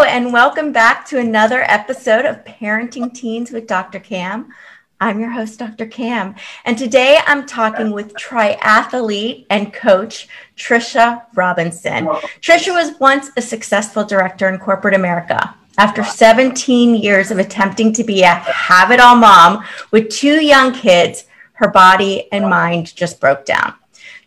and welcome back to another episode of Parenting Teens with Dr. Cam. I'm your host, Dr. Cam, and today I'm talking with triathlete and coach Tricia Robinson. Tricia was once a successful director in corporate America. After 17 years of attempting to be a have-it-all mom with 2 young kids, her body and mind just broke down.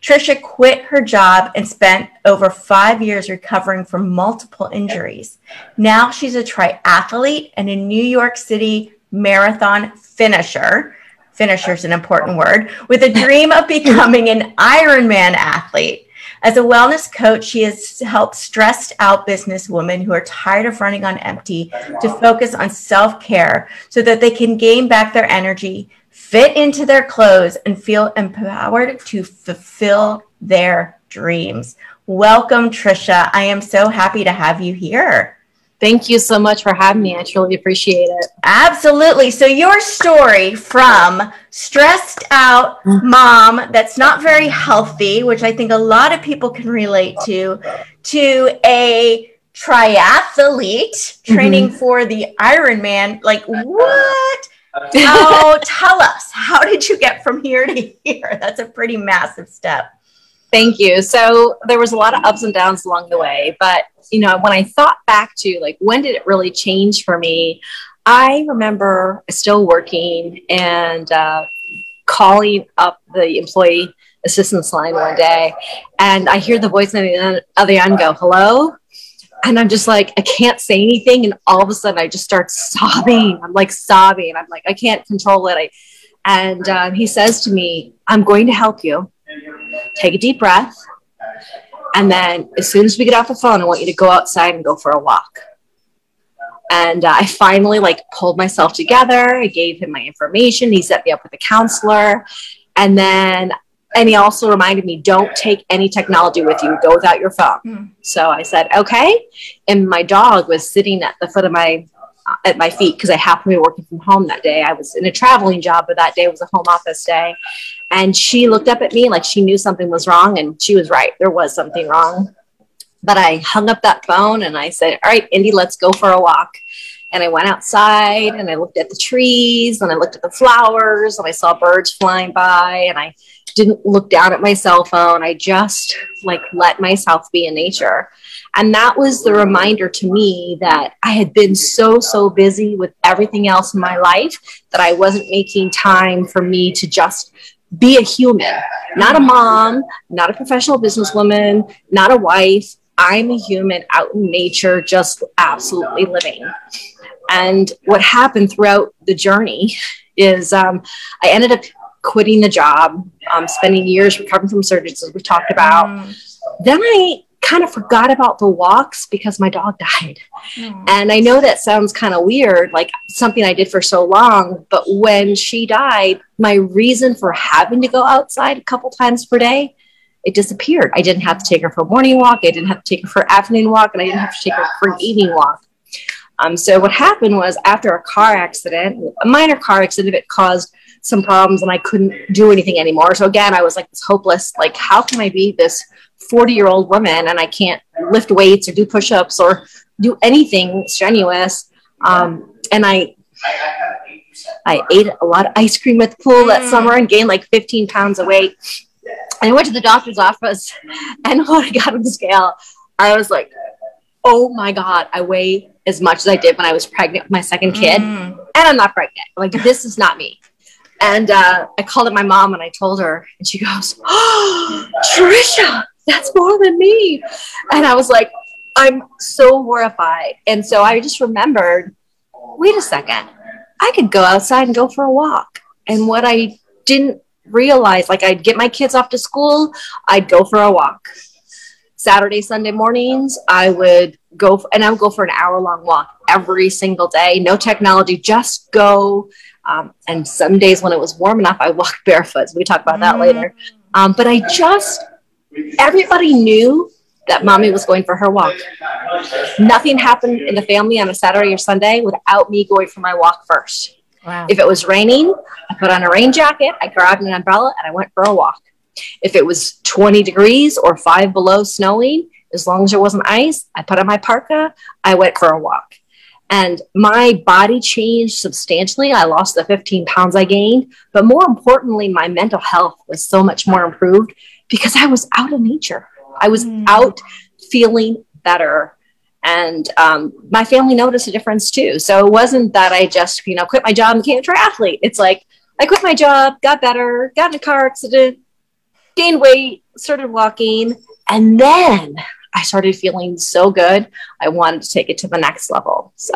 Tricia quit her job and spent over 5 years recovering from multiple injuries. Now she's a triathlete and a New York City marathon finisher. Finisher is an important word, with a dream of becoming an Ironman athlete. As a wellness coach, she has helped stressed out businesswomen who are tired of running on empty to focus on self-care so that they can gain back their energy, fit into their clothes, and feel empowered to fulfill their dreams. Welcome, Tricia. I am so happy to have you here. Thank you so much for having me. I truly appreciate it. Absolutely. So your story from stressed out mom that's not very healthy, which I think a lot of people can relate to a triathlete training for the Ironman. Like, what? Oh, tell us, how did you get from here to here? That's a pretty massive step. Thank you. So there was a lot of ups and downs along the way, but you know, when I thought back to like, when did it really change for me? I remember still working and calling up the employee assistance line one day, and I hear the voice on the other end go, "Hello?" And I'm just like, I can't say anything. And all of a sudden I just start sobbing. I'm like sobbing. I'm like, I can't control it. And he says to me, "I'm going to help you. Take a deep breath. And then as soon as we get off the phone, I want you to go outside and go for a walk." And I finally pulled myself together. I gave him my information. He set me up with a counselor. And he also reminded me, don't take any technology with you. Go without your phone. So I said, okay. And my dog was sitting at the foot of at my feet because I happened to be working from home that day. I was in a traveling job, but that day was a home office day. And she looked up at me like she knew something was wrong, and she was right. There was something wrong. But I hung up that phone and I said, all right, Indy, let's go for a walk. And I went outside and I looked at the trees and I looked at the flowers and I saw birds flying by, and I didn't look down at my cell phone. I just let myself be in nature. And that was the reminder to me that I had been so busy with everything else in my life that I wasn't making time for me to just be a human, not a mom, not a professional businesswoman, not a wife. I'm a human out in nature, just absolutely living. And what happened throughout the journey is I ended up quitting the job, spending years recovering from surgeries, as we talked about. Then I kind of forgot about the walks because my dog died. And I know that sounds kind of weird, like something I did for so long, but when she died, my reason for having to go outside a couple times per day, it disappeared. I didn't have to take her for a morning walk. I didn't have to take her for an afternoon walk, and I didn't have to take her for an evening walk. So what happened was, after a car accident, a minor car accident, it caused some problems and I couldn't do anything anymore. So again, I was like this hopeless, like, how can I be this 40-year-old woman and I can't lift weights or do push-ups or do anything strenuous? And I ate a lot of ice cream at the pool that summer and gained like 15 pounds of weight. And I went to the doctor's office, and when I got on the scale, I was like, oh my God, I weigh as much as I did when I was pregnant with my second kid. And I'm not pregnant. Like, this is not me. And I called up my mom and I told her, and she goes, "Oh, Tricia, that's more than me." And I was like, I'm so horrified. And so I just remembered, wait a second, I could go outside and go for a walk. And what I didn't realize, like, I'd get my kids off to school, I'd go for a walk. Saturday, Sunday mornings, I would go for an hour-long walk every single day. No technology, just go. And some days when it was warm enough, I walked barefoot. So we talk about that later. But everybody knew that mommy was going for her walk. Nothing happened in the family on a Saturday or Sunday without me going for my walk first. Wow. If it was raining, I put on a rain jacket, I grabbed an umbrella, and I went for a walk. If it was 20 degrees or 5 below snowing, As long as there wasn't ice, I put on my parka, I went for a walk. And my body changed substantially. I lost the 15 pounds I gained. But more importantly, my mental health was so much more improved because I was out in nature. I was out feeling better. And my family noticed a difference too. So it wasn't that I just, quit my job and became a triathlete. It's like I quit my job, got better, got in a car accident, gained weight, started walking. And then I started feeling so good. I wanted to take it to the next level. So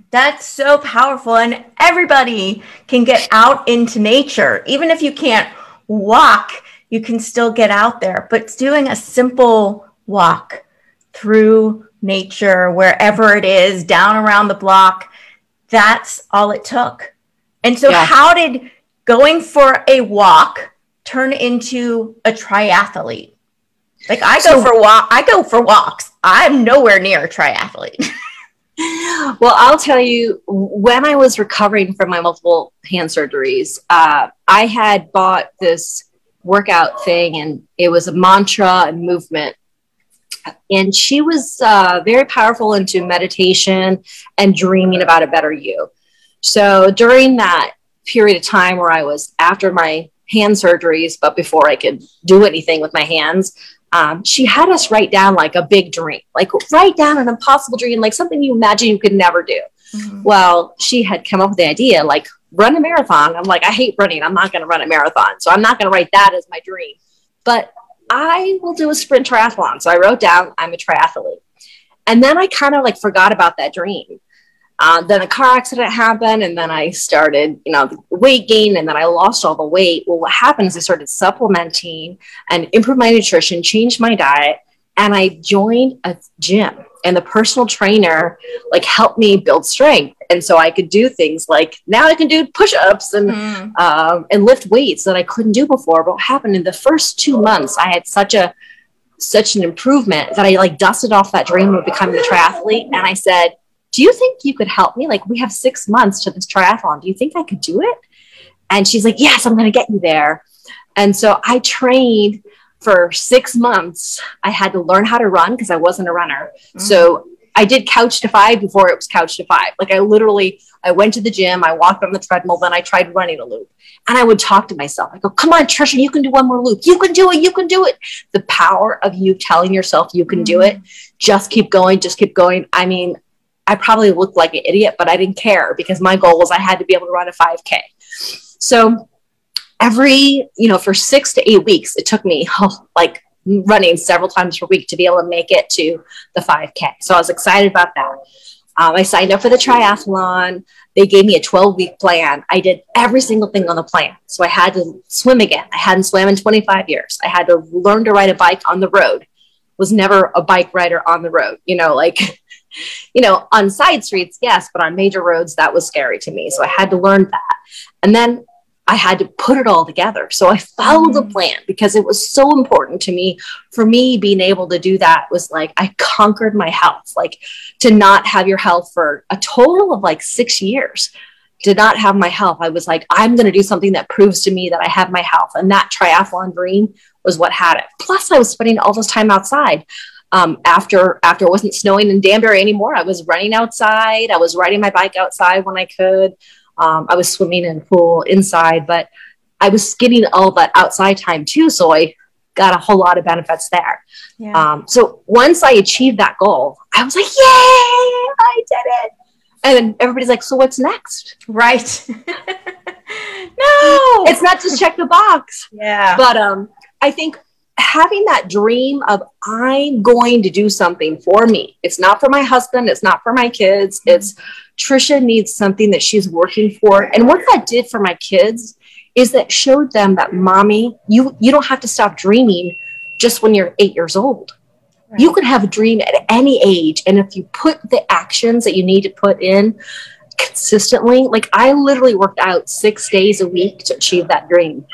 that's so powerful. And everybody can get out into nature. Even if you can't walk, you can still get out there. But doing a simple walk through nature, wherever it is, down around the block, that's all it took. And so how did going for a walk turn into a triathlete? Like I go for walks. I'm nowhere near a triathlete. Well, I'll tell you, when I was recovering from my multiple hand surgeries, I had bought this workout thing, and it was a mantra and movement. And she was very powerful into meditation and dreaming about a better you. So during that period of time where I was after my hand surgeries, but before I could do anything with my hands, she had us write down like a big dream, like write down an impossible dream, like something you imagine you could never do. Well, she had come up with the idea, like run a marathon. I'm like, I hate running. I'm not going to run a marathon. So I'm not going to write that as my dream, but I will do a sprint triathlon. So I wrote down, I'm a triathlete. And then I kind of like forgot about that dream. Then a car accident happened, and then I started, the weight gain, and then I lost all the weight. Well, what happened is I started supplementing and improved my nutrition, changed my diet, and I joined a gym. And the personal trainer like helped me build strength, and so I could do things like now I can do push-ups and lift weights that I couldn't do before. But what happened in the first 2 months, I had such an improvement that I like dusted off that dream of becoming a triathlete, and I said, do you think you could help me? Like, we have 6 months to this triathlon. Do you think I could do it? And she's like, yes, I'm going to get you there. And so I trained for 6 months. I had to learn how to run because I wasn't a runner. So I did couch to 5 before it was couch to 5. Like I went to the gym, I walked on the treadmill, then I tried running a loop. And I would talk to myself. I go, come on, Tricia, you can do one more loop. You can do it. You can do it. The power of you telling yourself you can do it. Just keep going. Just keep going. I mean, I probably looked like an idiot, but I didn't care because my goal was I had to be able to run a 5K. So for 6 to 8 weeks, it took me like running several times per week to be able to make it to the 5K. So I was excited about that. I signed up for the triathlon. They gave me a 12-week plan. I did every single thing on the plan. So I had to swim again. I hadn't swam in 25 years. I had to learn to ride a bike on the road. Was never a bike rider on the road, on side streets, yes, but on major roads, that was scary to me. So I had to learn that. And then I had to put it all together. So I followed the plan because it was so important to me. For me, being able to do that was like, I conquered my health, like to not have your health for a total of like 6 years, to not have my health. I was like, I'm going to do something that proves to me that I have my health. And that triathlon dream was what had it. Plus I was spending all this time outside. After it wasn't snowing in Danbury anymore, I was running outside. I was riding my bike outside when I could. I was swimming in a pool inside, but I was getting all that outside time too. So I got a whole lot of benefits there. Yeah. So once I achieved that goal, I was like, yay, I did it. And then everybody's like, so what's next? Right. No, it's not just check the box. Yeah. But I think having that dream of I'm going to do something for me. It's not for my husband. It's not for my kids. It's Tricia needs something that she's working for. And what that did for my kids is that showed them that, mommy, you don't have to stop dreaming just when you're 8 years old. Right. You can have a dream at any age. And if you put the actions that you need to put in consistently, like I literally worked out 6 days a week to achieve that dream.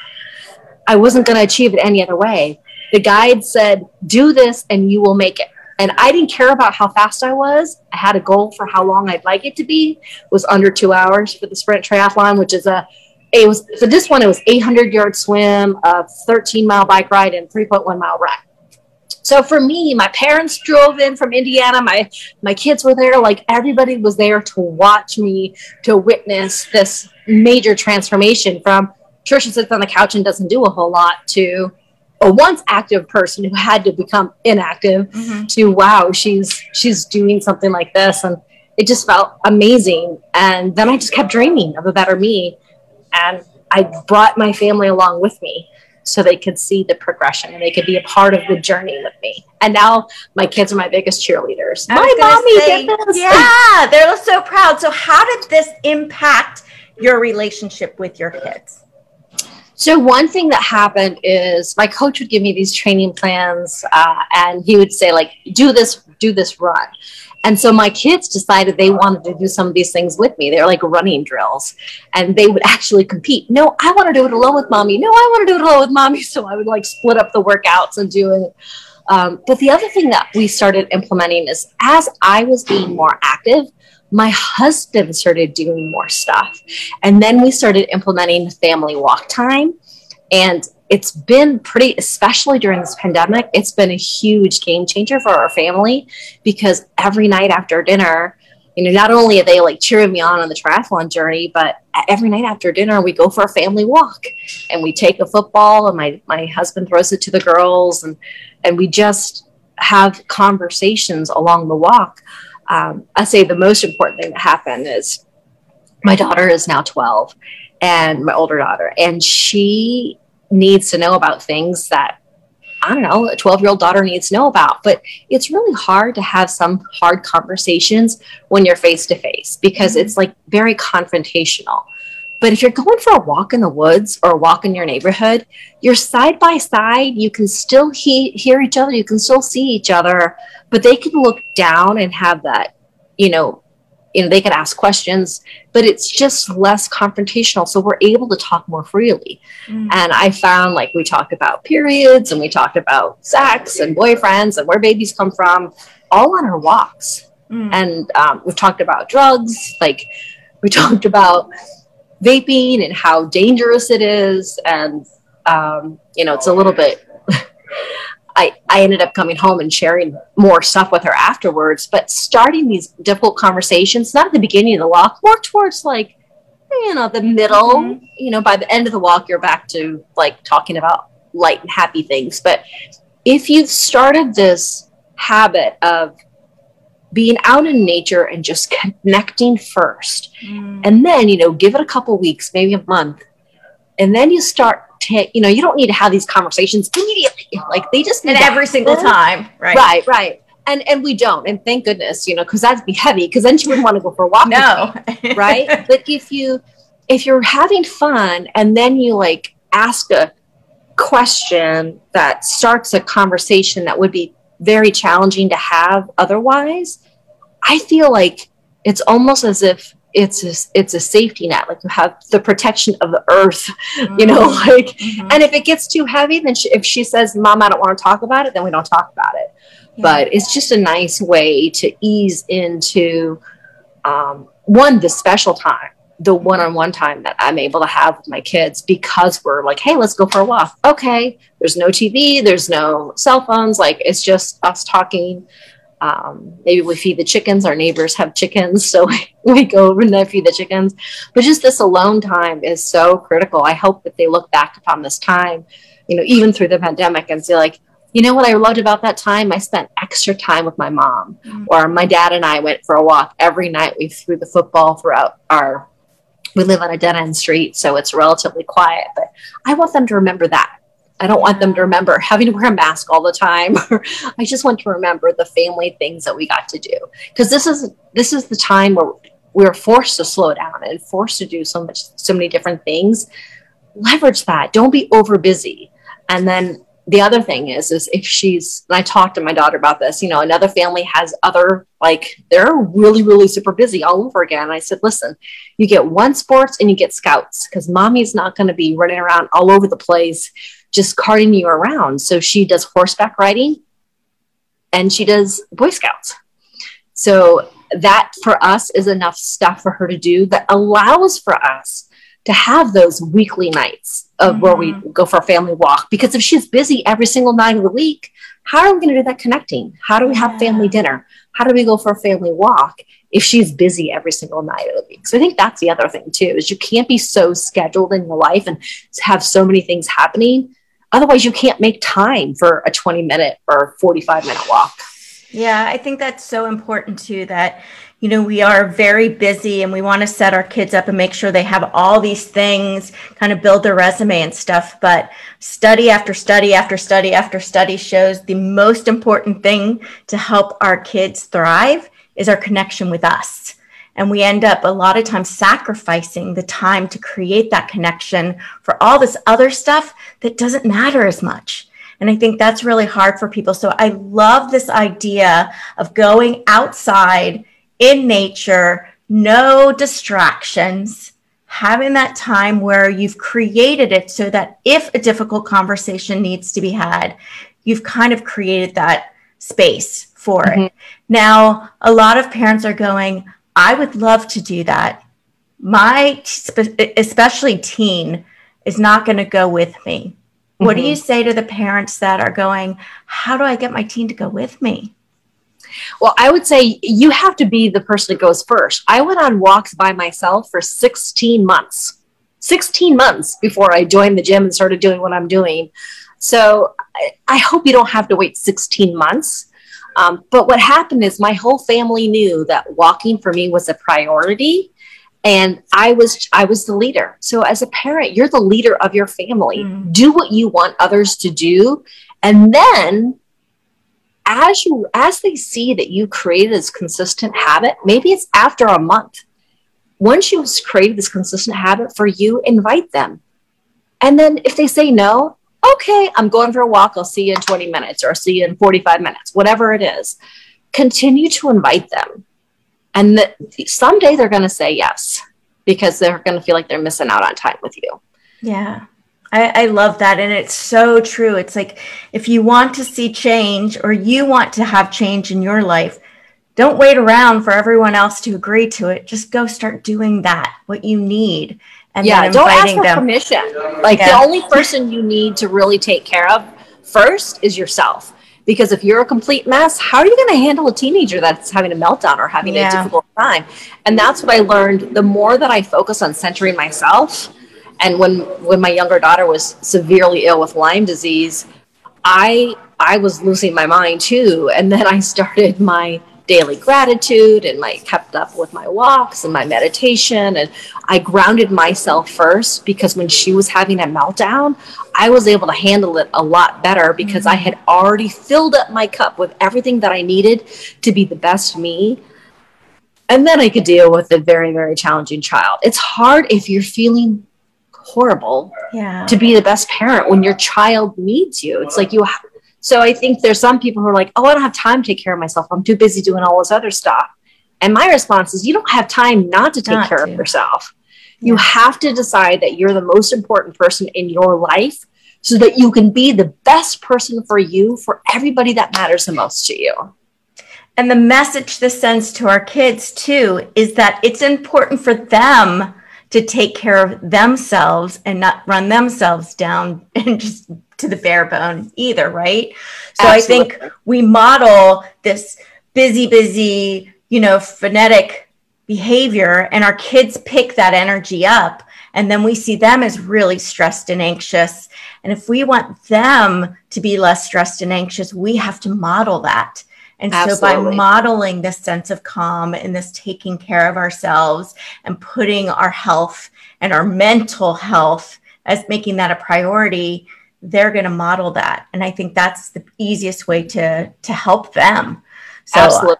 I wasn't going to achieve it any other way. The guide said, do this and you will make it. And I didn't care about how fast I was. I had a goal for how long I'd like it to be. It was under 2 hours for the sprint triathlon, which is for this one, it was 800-yard swim, a 13-mile bike ride, and 3.1-mile run. So for me, my parents drove in from Indiana. My kids were there. Like everybody was there to watch me, to witness this major transformation from Tricia sits on the couch and doesn't do a whole lot to a once active person who had to become inactive to, wow, she's doing something like this. And it just felt amazing. And then I just kept dreaming of a better me. And I brought my family along with me so they could see the progression and they could be a part of the journey with me. And now my kids are my biggest cheerleaders. My mommy did this. Yeah, they're so proud. So how did this impact your relationship with your kids? So one thing that happened is my coach would give me these training plans and he would say, like, do this run. And so my kids decided they wanted to do some of these things with me. They're like running drills and they would actually compete. No, I want to do it alone with mommy. No, I want to do it alone with mommy. So I would like split up the workouts and do it. But the other thing that we started implementing is as I was being more active, my husband started doing more stuff. And then we started implementing family walk time. And it's been pretty, especially during this pandemic, it's been a huge game changer for our family because every night after dinner, you know, not only are they like cheering me on the triathlon journey, but every night after dinner, we go for a family walk and we take a football and my husband throws it to the girls and we just have conversations along the walk. I say the most important thing that happened is my daughter is now 12 and my older daughter, and she needs to know about things that, I don't know, a 12-year-old daughter needs to know about. But it's really hard to have some hard conversations when you're face to face because it's like very confrontational. But if you're going for a walk in the woods or a walk in your neighborhood, you're side by side, you can still hear each other, you can still see each other, but they can look down and have that, you know, they can ask questions, but it's just less confrontational. So we're able to talk more freely. And I found like we talked about periods and we talked about sex and boyfriends and where babies come from, all on our walks. And we've talked about drugs, like we talked about vaping and how dangerous it is. And, you know, it's a little bit, I ended up coming home and sharing more stuff with her afterwards, but starting these difficult conversations, not at the beginning of the walk, more towards like, you know, the middle, you know, by the end of the walk, you're back to like talking about light and happy things. But if you've started this habit of being out in nature and just connecting first, and then, you know, give it a couple weeks, maybe a month, and then you start you know, you don't need to have these conversations immediately. Like they just need every single time. Right. And we don't. And thank goodness, you know, because that'd be heavy because then she wouldn't want to go for a walk. No. Right. But if you're having fun and then you like ask a question that starts a conversation that would be very challenging to have otherwise, I feel like it's almost as if it's a safety net. Like you have the protection of the earth, you know, like, and if it gets too heavy, then if she says, Mom, I don't want to talk about it, then we don't talk about it. But it's just a nice way to ease into, the special time, the one-on-one time that I'm able to have with my kids because we're like, hey, let's go for a walk. Okay. There's no TV. There's no cell phones. Like it's just us talking. Maybe we feed the chickens. Our neighbors have chickens, so we go over and feed the chickens. But just this alone time is so critical. I hope that they look back upon this time, you know, even through the pandemic and say like, you know what I loved about that time? I spent extra time with my mom, or my dad and I went for a walk every night. We threw the football throughout we live on a dead end street, so it's relatively quiet, but I want them to remember that. I don't want them to remember having to wear a mask all the time. I just want to remember the family things that we got to do. Because this is the time where we're forced to slow down and forced to do so many different things. Leverage that. Don't be over busy. And then the other thing is if and I talked to my daughter about this, you know, another family has they're really, really super busy all over again. And I said, listen, you get one sports and you get scouts because mommy's not going to be running around all over the place just carting you around. So she does horseback riding and she does Boy Scouts. So that for us is enough stuff for her to do that allows for us to have those weekly nights of where we go for a family walk. Because if she's busy every single night of the week, how are we going to do that connecting? How do we have family dinner? How do we go for a family walk if she's busy every single night of the week? So I think that's the other thing too, is you can't be so scheduled in your life and have so many things happening. Otherwise you can't make time for a 20-minute or 45-minute walk. Yeah, I think that's so important too, that, you know, we are very busy and we want to set our kids up and make sure they have all these things, kind of build their resume and stuff. But study after study after study after study shows the most important thing to help our kids thrive is our connection with us. And we end up a lot of times sacrificing the time to create that connection for all this other stuff that doesn't matter as much. And I think that's really hard for people. So I love this idea of going outside in nature, no distractions, having that time where you've created it so that if a difficult conversation needs to be had, you've kind of created that space for it. Now, a lot of parents are going, I would love to do that. My, especially teen, is not going to go with me. What do you say to the parents that are going, how do I get my teen to go with me? Well, I would say you have to be the person that goes first. I went on walks by myself for 16 months before I joined the gym and started doing what I'm doing. So I hope you don't have to wait 16 months. But what happened is my whole family knew that walking for me was a priority. And I was the leader. So as a parent, you're the leader of your family. Do what you want others to do. And then as they see that you created this consistent habit, maybe it's after a month. Once you've created this consistent habit for you, invite them. And then if they say no, okay, I'm going for a walk. I'll see you in 20 minutes or I'll see you in 45 minutes, whatever it is. Continue to invite them. And someday they're going to say yes, because they're going to feel like they're missing out on time with you. Yeah, I love that. And it's so true. It's like, if you want to see change or you want to have change in your life, don't wait around for everyone else to agree to it. Just go start doing that, what you need. And then don't ask for them. permission. The only person you need to really take care of first is yourself. Because if you're a complete mess, how are you going to handle a teenager that's having a meltdown or having a difficult time? And that's what I learned. The more that I focus on centering myself, and when my younger daughter was severely ill with Lyme disease, I was losing my mind too. And then I started my daily gratitude and kept up with my walks and my meditation. And I grounded myself first, because when she was having a meltdown, I was able to handle it a lot better because I had already filled up my cup with everything that I needed to be the best me. And then I could deal with a very, very challenging child. It's hard if you're feeling horrible to be the best parent when your child needs you. It's like so I think there's some people who are like, oh, I don't have time to take care of myself. I'm too busy doing all this other stuff. And my response is, you don't have time not to take care of yourself. You have to decide that you're the most important person in your life so that you can be the best person for you, for everybody that matters the most to you. And the message this sends to our kids too is that it's important for them to take care of themselves and not run themselves down and just to the bare bone either, right? So absolutely. I think we model this busy, frenetic behavior, and our kids pick that energy up, and then we see them as really stressed and anxious. And if we want them to be less stressed and anxious, we have to model that. And absolutely. So by modeling this sense of calm and this taking care of ourselves and putting our health and our mental health as making that a priority, they're going to model that. And I think that's the easiest way to help them. So, absolutely.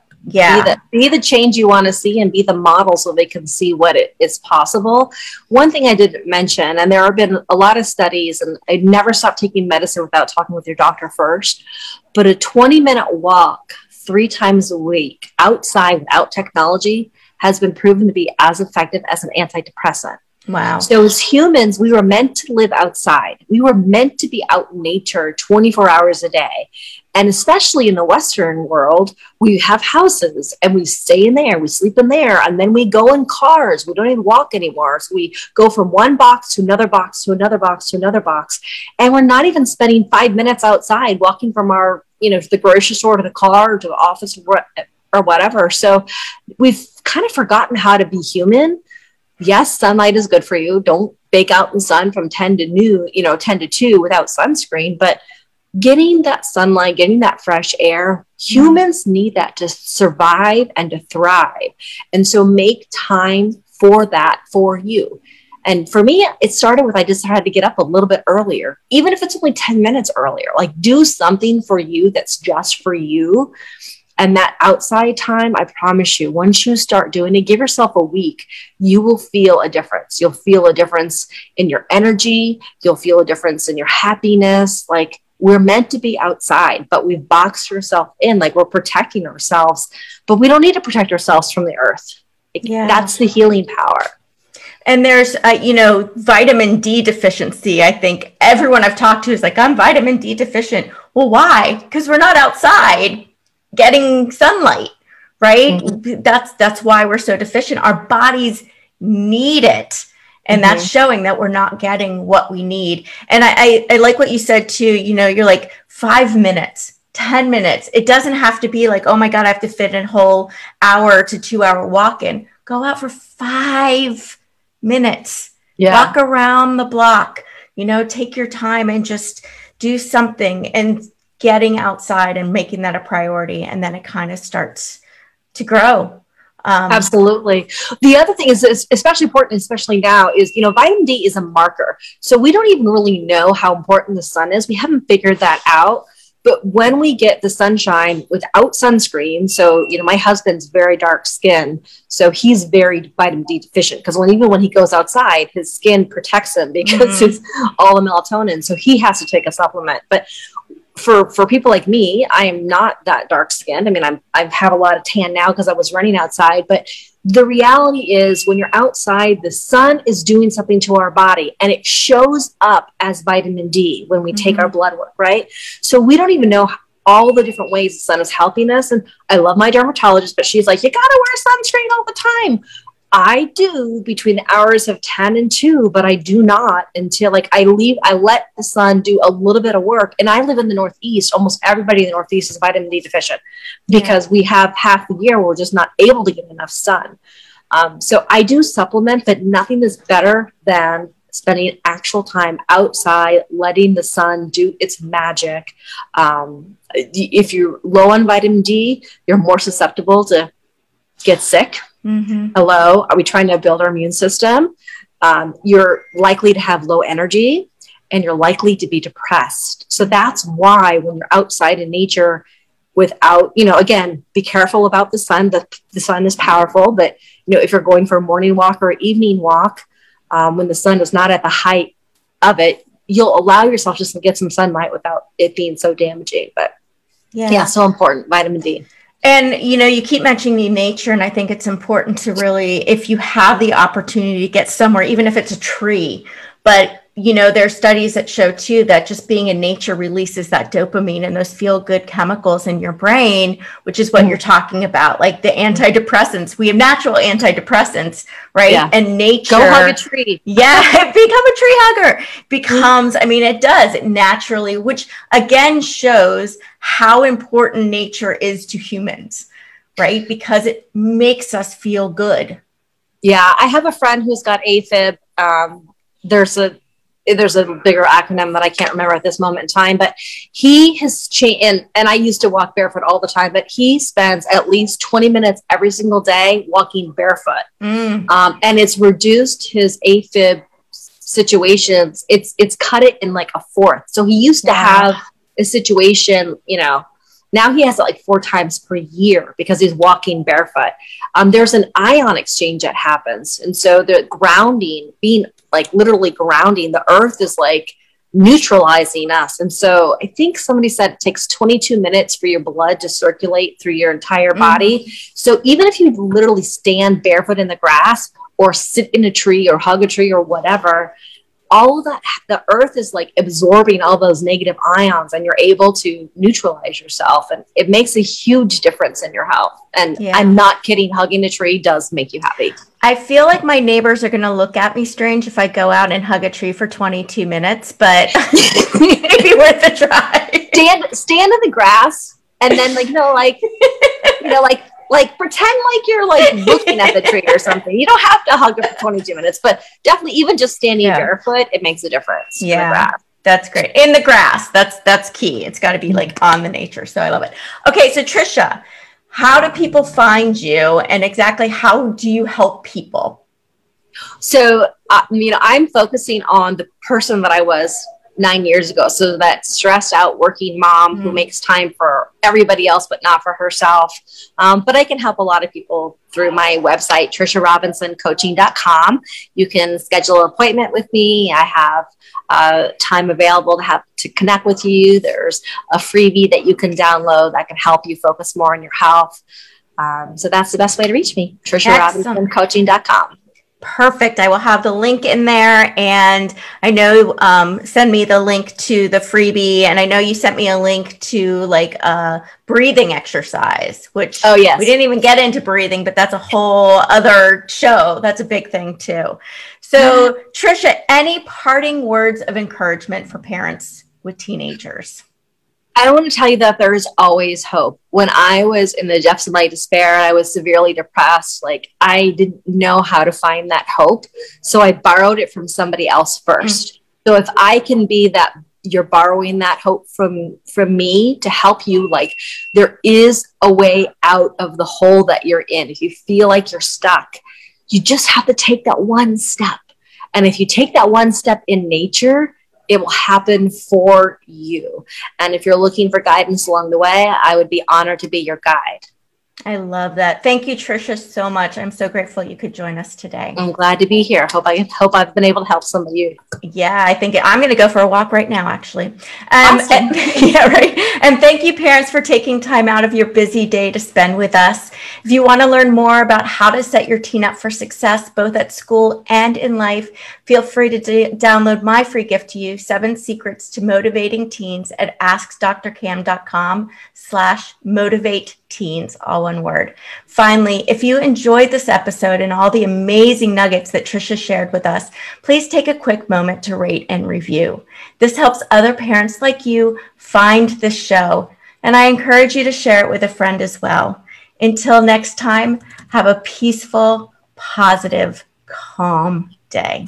Be the change you want to see and be the model so they can see what it is possible. One thing I didn't mention, and there have been a lot of studies, and I'd never stop taking medicine without talking with your doctor first, but a 20-minute walk 3 times a week outside without technology has been proven to be as effective as an antidepressant. Wow. So as humans, we were meant to live outside. We were meant to be out in nature 24 hours a day. And especially in the Western world, we have houses and we stay in there, we sleep in there, and then we go in cars. We don't even walk anymore. So we go from one box to another box to another box to another box. And we're not even spending 5 minutes outside walking from our, to the grocery store to the car or to the office or whatever. So we've kind of forgotten how to be human. Yes, sunlight is good for you. Don't bake out in the sun from 10 to noon, 10 to 2 without sunscreen. But getting that sunlight, getting that fresh air, humans need that to survive and to thrive. And so make time for that for you. And for me, it started with, I just had to get up a little bit earlier, even if it's only 10 minutes earlier, like do something for you that's just for you. And that outside time, I promise you, once you start doing it, give yourself a week, you will feel a difference. You'll feel a difference in your energy. You'll feel a difference in your happiness. Like, we're meant to be outside, but we've boxed ourselves in, like we're protecting ourselves, but we don't need to protect ourselves from the earth. That's the healing power. And there's, vitamin D deficiency. I think everyone I've talked to is like, I'm vitamin D deficient. Well, why? Because we're not outside getting sunlight, right? Mm-hmm. That's why we're so deficient. Our bodies need it. And that's showing that we're not getting what we need. And I like what you said too, you're like 5 minutes, 10 minutes. It doesn't have to be like, oh my God, I have to fit in a whole hour to 2 hour walk in. Go out for 5 minutes, walk around the block, take your time and just do something, and getting outside and making that a priority. And then it kind of starts to grow. Absolutely. The other thing is especially important, especially now, is, vitamin D is a marker. So we don't even really know how important the sun is. We haven't figured that out. But when we get the sunshine without sunscreen, so, my husband's very dark skin, so he's very vitamin D deficient, because even when he goes outside, his skin protects him because it's all the melatonin. So he has to take a supplement. But for people like me, I am not that dark skinned. I mean, I've had a lot of tan now because I was running outside, but the reality is when you're outside, the sun is doing something to our body, and it shows up as vitamin D when we take our blood work, right? So we don't even know all the different ways the sun is helping us. And I love my dermatologist, but she's like, you got to wear sunscreen all the time. I do between the hours of 10 and 2, but I do not until I let the sun do a little bit of work. And I live in the Northeast. Almost everybody in the Northeast is vitamin D deficient because we have half the year where we're just not able to get enough sun. So I do supplement, but nothing is better than spending actual time outside, letting the sun do its magic. If you're low on vitamin D, you're more susceptible to get sick. Hello, are we trying to build our immune system? You're likely to have low energy, and you're likely to be depressed. So that's why when you're outside in nature without, again, be careful about the sun. The sun is powerful, but if you're going for a morning walk or an evening walk, when the sun is not at the height of it, you'll allow yourself just to get some sunlight without it being so damaging. But so important, vitamin D. And, you keep mentioning nature, and I think it's important to really, if you have the opportunity to get somewhere, even if it's a tree, but, there are studies that show too that just being in nature releases that dopamine and those feel good chemicals in your brain, which is what you're talking about, like the antidepressants. We have natural antidepressants, right? Yeah. And nature. Go hug a tree. Yeah, become a tree hugger. It does it naturally, which again shows how important nature is to humans, right? Because it makes us feel good. Yeah, I have a friend who's got AFib. There's a bigger acronym that I can't remember at this moment in time, but he has changed. And I used to walk barefoot all the time, but he spends at least 20 minutes every single day walking barefoot. And it's reduced his AFib situations. It's cut it in like a fourth. So he used to have a situation, now he has it like 4 times per year because he's walking barefoot. There's an ion exchange that happens. And so the grounding, being like literally grounding, the earth is like neutralizing us. And so I think somebody said it takes 22 minutes for your blood to circulate through your entire body. So even if you literally stand barefoot in the grass, or sit in a tree or hug a tree or whatever, all of that, the earth is like absorbing all those negative ions, and you're able to neutralize yourself. And it makes a huge difference in your health. And I'm not kidding. Hugging a tree does make you happy. I feel like my neighbors are going to look at me strange if I go out and hug a tree for 22 minutes, but maybe worth a try. Stand in the grass and then like pretend like you're like looking at the tree or something. You don't have to hug it for 22 minutes, but definitely even just standing barefoot, it makes a difference. Yeah, that's great. In the grass, that's key. It's got to be like on the nature. So I love it. Okay, so Tricia, how do people find you, and exactly how do you help people? So, I'm focusing on the person that I was 9 years ago. So that stressed out working mom who makes time for everybody else, but not for herself. But I can help a lot of people through my website, triciarobinsoncoaching.com. You can schedule an appointment with me. I have time available to connect with you. There's a freebie that you can download that can help you focus more on your health. So that's the best way to reach me, triciarobinsoncoaching.com. Perfect. I will have the link in there, and I know send me the link to the freebie, and I know you sent me a link to like a breathing exercise, which we didn't even get into breathing, but that's a whole other show. That's a big thing too. So Tricia, any parting words of encouragement for parents with teenagers? I want to tell you that there is always hope. When I was in the depths of my despair, I was severely depressed. Like, I didn't know how to find that hope. So I borrowed it from somebody else first. So if I can be that, you're borrowing that hope from me to help you, like, there is a way out of the hole that you're in. If you feel like you're stuck, you just have to take that one step. And if you take that one step in nature, it will happen for you. And if you're looking for guidance along the way, I would be honored to be your guide. I love that. Thank you, Tricia, so much. I'm so grateful you could join us today. I'm glad to be here. Hope I've been able to help some of you. Yeah, I think I'm going to go for a walk right now, actually. Awesome. Yeah, right. And thank you, parents, for taking time out of your busy day to spend with us. If you want to learn more about how to set your teen up for success, both at school and in life, feel free to download my free gift to you, 7 Secrets to Motivating Teens, at askdrcam.com/motivate-teens, all one word. Finally, if you enjoyed this episode and all the amazing nuggets that Tricia shared with us, please take a quick moment to rate and review. This helps other parents like you find this show, and I encourage you to share it with a friend as well. Until next time, have a peaceful, positive, calm day.